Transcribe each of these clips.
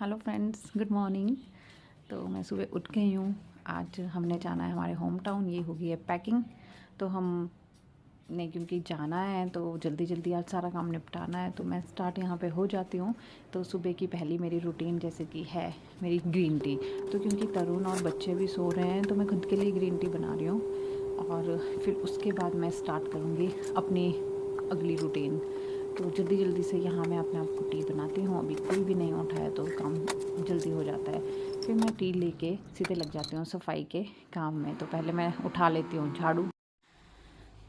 Hello friends, good morning. तो मैं सुबह उठ गई हूँ। आज हमने जाना है हमारे होम टाउन। ये हो गई है पैकिंग। तो हम ने क्योंकि जाना है तो जल्दी जल्दी आज सारा काम निपटाना है, तो मैं स्टार्ट यहाँ पे हो जाती हूँ। तो सुबह की पहली मेरी रूटीन जैसे कि है मेरी ग्रीन टी। तो क्योंकि तरुण और बच्चे भी सो रहे हैं तो मैं खुद के लिए ग्रीन टी बना रही हूँ, और फिर उसके बाद मैं स्टार्ट करूँगी अपनी अगली रूटीन। तो जल्दी जल्दी से यहाँ मैं अपने आप को टी बनाती हूँ। अभी कोई भी नहीं उठा है तो काम जल्दी हो जाता है। फिर मैं टी लेके सीधे लग जाती हूँ सफाई के काम में। तो पहले मैं उठा लेती हूँ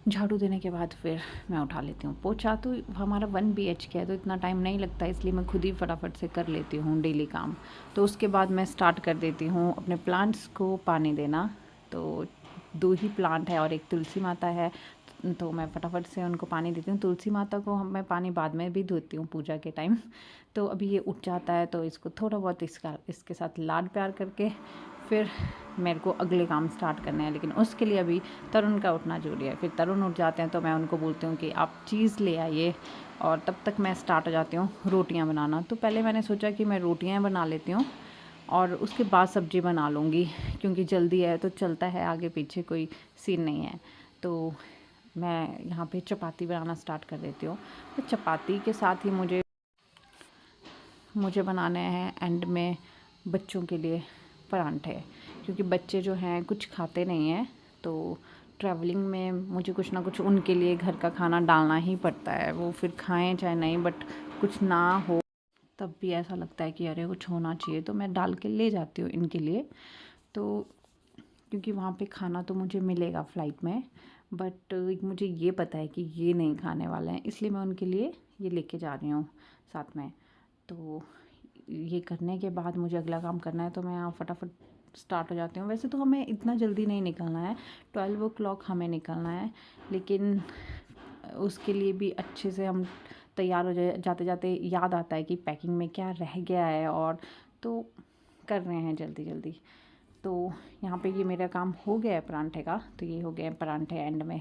झाड़ू देने के बाद फिर मैं उठा लेती हूँ पोछा। तो हमारा 1 BHK है तो इतना टाइम नहीं लगता, इसलिए मैं खुद ही फटाफट से कर लेती हूँ डेली काम। तो उसके बाद मैं स्टार्ट कर देती हूँ अपने प्लांट्स को पानी देना। तो 2 ही प्लांट है और एक तुलसी माता है, तो मैं फटाफट से उनको पानी देती हूँ। तुलसी माता को मैं पानी बाद में भी धोती हूँ पूजा के टाइम। तो अभी ये उठ जाता है तो इसको थोड़ा बहुत इसके साथ लाड प्यार करके फिर मेरे को अगले काम स्टार्ट करने हैं। लेकिन उसके लिए अभी तरुण का उठना जरूरी है। फिर तरुण उठ जाते हैं तो मैं उनको बोलती हूँ कि आप चीज़ ले आइए, और तब तक मैं स्टार्ट हो जाती हूँ रोटियाँ बनाना। तो पहले मैंने सोचा कि मैं रोटियाँ बना लेती हूँ और उसके बाद सब्ज़ी बना लूँगी, क्योंकि जल्दी है तो चलता है, आगे पीछे कोई सीन नहीं है। तो मैं यहाँ पे चपाती बनाना स्टार्ट कर देती हूँ। तो चपाती के साथ ही मुझे बनाने हैं एंड में बच्चों के लिए परांठे, क्योंकि बच्चे जो हैं कुछ खाते नहीं हैं। तो ट्रैवलिंग में मुझे कुछ ना कुछ उनके लिए घर का खाना डालना ही पड़ता है। वो फिर खाएं चाहे नहीं, बट कुछ ना हो तब भी ऐसा लगता है कि अरे कुछ होना चाहिए, तो मैं डाल के ले जाती हूँ इनके लिए। तो क्योंकि वहाँ पे खाना तो मुझे मिलेगा फ़्लाइट में, बट मुझे ये पता है कि ये नहीं खाने वाले हैं, इसलिए मैं उनके लिए ये लेके जा रही हूँ साथ में। तो ये करने के बाद मुझे अगला काम करना है, तो मैं यहाँ फटाफट स्टार्ट हो जाती हूँ। वैसे तो हमें इतना जल्दी नहीं निकलना है, 12 o'clock हमें निकलना है, लेकिन उसके लिए भी अच्छे से हम तैयार हो जाए। जाते जाते याद आता है कि पैकिंग में क्या रह गया है, और तो कर रहे हैं जल्दी जल्दी। तो यहाँ पे ये मेरा काम हो गया है परांठे का। तो ये हो गया है परांठे एंड में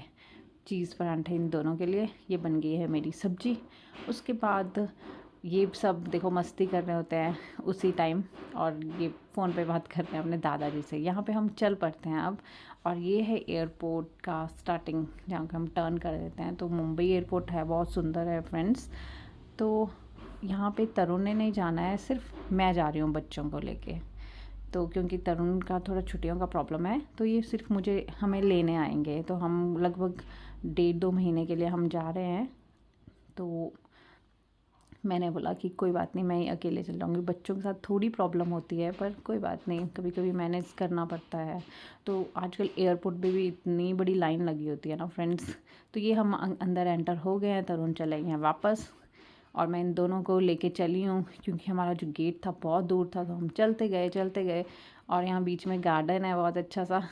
चीज़ परांठे इन दोनों के लिए। ये बन गई है मेरी सब्ज़ी। उसके बाद ये सब देखो मस्ती कर रहे होते हैं उसी टाइम, और ये फ़ोन पे बात कर रहे हैं अपने दादाजी से। यहाँ पे हम चल पड़ते हैं अब, और ये है एयरपोर्ट का स्टार्टिंग जहाँ हम टर्न कर देते हैं। तो मुंबई एयरपोर्ट है, बहुत सुंदर है फ्रेंड्स। तो यहाँ पे तरुण ने नहीं जाना है, सिर्फ मैं जा रही हूँ बच्चों को लेके। तो क्योंकि तरुण का थोड़ा छुट्टियों का प्रॉब्लम है, तो ये सिर्फ हमें लेने आएंगे। तो हम लगभग 1.5-2 महीने के लिए हम जा रहे हैं। तो मैंने बोला कि कोई बात नहीं, मैं ही अकेले चल जाऊँगी। बच्चों के साथ थोड़ी प्रॉब्लम होती है, पर कोई बात नहीं, कभी कभी मैनेज करना पड़ता है। तो आजकल एयरपोर्ट पे भी इतनी बड़ी लाइन लगी होती है ना फ्रेंड्स। तो ये हम अंदर एंटर हो गए हैं, तरुण चले गए हैं वापस, और मैं इन दोनों को लेके चली हूँ। क्योंकि हमारा जो गेट था बहुत दूर था, तो हम चलते गए। और यहाँ बीच में गार्डन है बहुत अच्छा सा,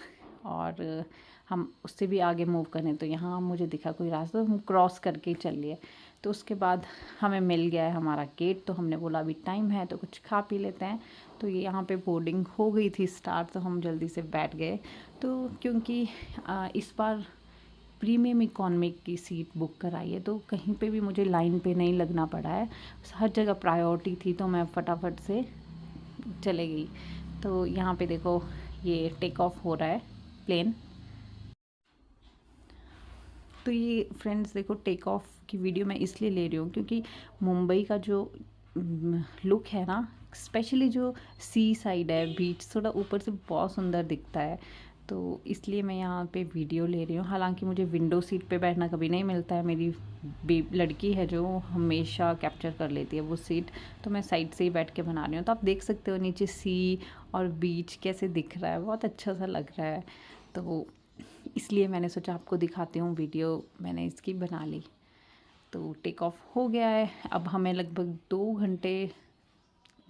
और हम उससे भी आगे मूव करें तो यहाँ मुझे दिखा कोई रास्ता, तो हम क्रॉस करके चल लिए। तो उसके बाद हमें मिल गया है हमारा गेट। तो हमने बोला अभी टाइम है तो कुछ खा पी लेते हैं। तो ये यहाँ पे बोर्डिंग हो गई थी स्टार्ट, तो हम जल्दी से बैठ गए। तो क्योंकि इस बार प्रीमियम इकॉनमिक की सीट बुक कराई है, तो कहीं पे भी मुझे लाइन पे नहीं लगना पड़ा है। हर जगह प्रायोरिटी थी, तो मैं फटाफट से चले गई। तो यहाँ पे देखो ये टेक ऑफ हो रहा है प्लेन। तो ये फ्रेंड्स देखो टेक ऑफ की वीडियो मैं इसलिए ले रही हूँ क्योंकि मुंबई का जो लुक है ना, स्पेशली जो सी साइड है, बीच थोड़ा ऊपर से बहुत सुंदर दिखता है। तो इसलिए मैं यहाँ पे वीडियो ले रही हूँ। हालांकि मुझे विंडो सीट पे बैठना कभी नहीं मिलता है, मेरी लड़की है जो हमेशा कैप्चर कर लेती है वो सीट। तो मैं साइड से ही बैठ के बना रही हूँ। तो आप देख सकते हो नीचे सी और बीच कैसे दिख रहा है, बहुत अच्छा सा लग रहा है। तो इसलिए मैंने सोचा आपको दिखाती हूँ, वीडियो मैंने इसकी बना ली। तो टेक ऑफ हो गया है। अब हमें लगभग 2 घंटे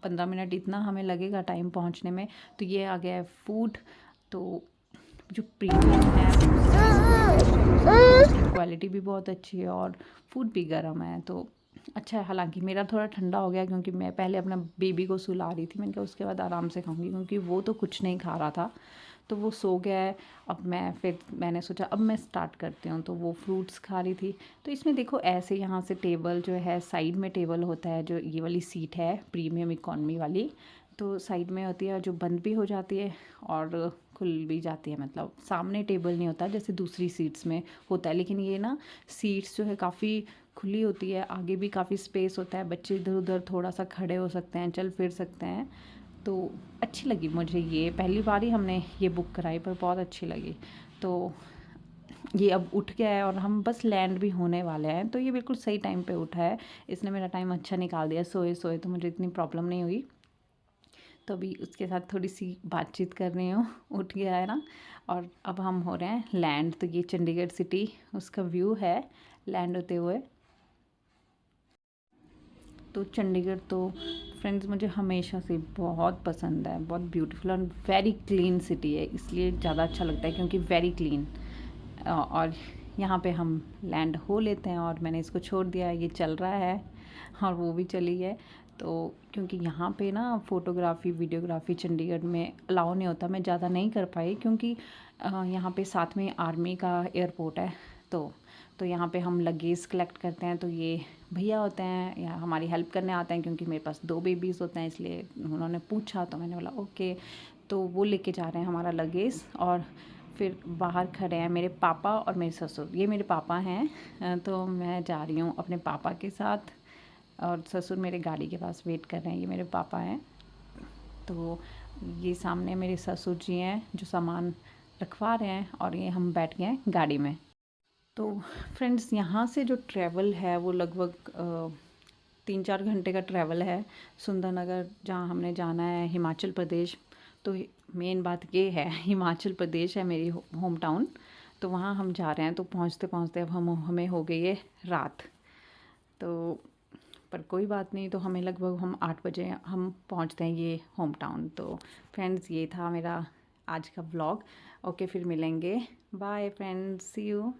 15 मिनट इतना हमें लगेगा टाइम पहुँचने में। तो ये आ गया है फूड। तो जो प्रीमियम है, क्वालिटी भी बहुत अच्छी है और फूड भी गर्म है। तो अच्छा है, हालाँकि मेरा थोड़ा ठंडा हो गया क्योंकि मैं पहले अपना बेबी को सुला रही थी। मैंने कहा उसके बाद आराम से खाऊँगी, क्योंकि वो तो कुछ नहीं खा रहा था, तो वो सो गया है। अब मैंने सोचा अब मैं स्टार्ट करती हूँ, तो वो फ्रूट्स खा रही थी। तो इसमें देखो ऐसे यहाँ से टेबल जो है, साइड में टेबल होता है, जो ये वाली सीट है प्रीमियम इकॉनमी वाली, तो साइड में होती है, जो बंद भी हो जाती है और खुल भी जाती है। मतलब सामने टेबल नहीं होता जैसे दूसरी सीट्स में होता है, लेकिन ये ना सीट्स जो है काफ़ी खुली होती है, आगे भी काफ़ी स्पेस होता है, बच्चे इधर उधर थोड़ा सा खड़े हो सकते हैं, चल फिर सकते हैं। तो अच्छी लगी मुझे, ये पहली बार ही हमने ये बुक कराई, पर बहुत अच्छी लगी। तो ये अब उठ गया है और हम बस लैंड भी होने वाले हैं, तो ये बिल्कुल सही टाइम पे उठा है। इसने मेरा टाइम अच्छा निकाल दिया, सोए सोए तो मुझे इतनी प्रॉब्लम नहीं हुई। तो अभी उसके साथ थोड़ी सी बातचीत कर रही हूँ, उठ गया है ना। और अब हम हो रहे हैं लैंड। तो ये चंडीगढ़ सिटी उसका व्यू है लैंड होते हुए। तो चंडीगढ़ तो फ्रेंड्स मुझे हमेशा से बहुत पसंद है, बहुत ब्यूटीफुल और वेरी क्लीन सिटी है, इसलिए ज़्यादा अच्छा लगता है क्योंकि वेरी क्लीन। और यहाँ पे हम लैंड हो लेते हैं और मैंने इसको छोड़ दिया है, ये चल रहा है और वो भी चली है। तो क्योंकि यहाँ पे ना फ़ोटोग्राफ़ी वीडियोग्राफ़ी चंडीगढ़ में अलाउ नहीं होता, मैं ज़्यादा नहीं कर पाई क्योंकि यहाँ पे साथ में आर्मी का एयरपोर्ट है। तो यहाँ पे हम लगेज कलेक्ट करते हैं, तो ये भैया होते हैं या हमारी हेल्प करने आते हैं, क्योंकि मेरे पास 2 बेबीज़ होते हैं, इसलिए उन्होंने पूछा तो मैंने बोला ओके। तो वो लेके जा रहे हैं हमारा लगेज। और फिर बाहर खड़े हैं मेरे पापा और मेरे ससुर, ये मेरे पापा हैं। तो मैं जा रही हूँ अपने पापा के साथ और ससुर मेरे गाड़ी के पास वेट कर रहे हैं, ये मेरे पापा हैं। तो ये सामने मेरे ससुर जी हैं जो सामान रखवा रहे हैं और ये हम बैठ गए हैं गाड़ी में। तो फ्रेंड्स यहाँ से जो ट्रैवल है वो लगभग 3-4 घंटे का ट्रैवल है। सुंदरनगर जहाँ हमने जाना है, हिमाचल प्रदेश। तो मेन बात ये है, हिमाचल प्रदेश है मेरी होम टाउन, तो वहाँ हम जा रहे हैं। तो पहुँचते पहुँचते अब हमें हो गई है रात। तो पर कोई बात नहीं, तो हमें लगभग हम 8 बजे हम पहुँचते हैं ये होम टाउन। तो फ्रेंड्स ये था मेरा आज का व्लॉग। ओके, फिर मिलेंगे। Bye friends, see you.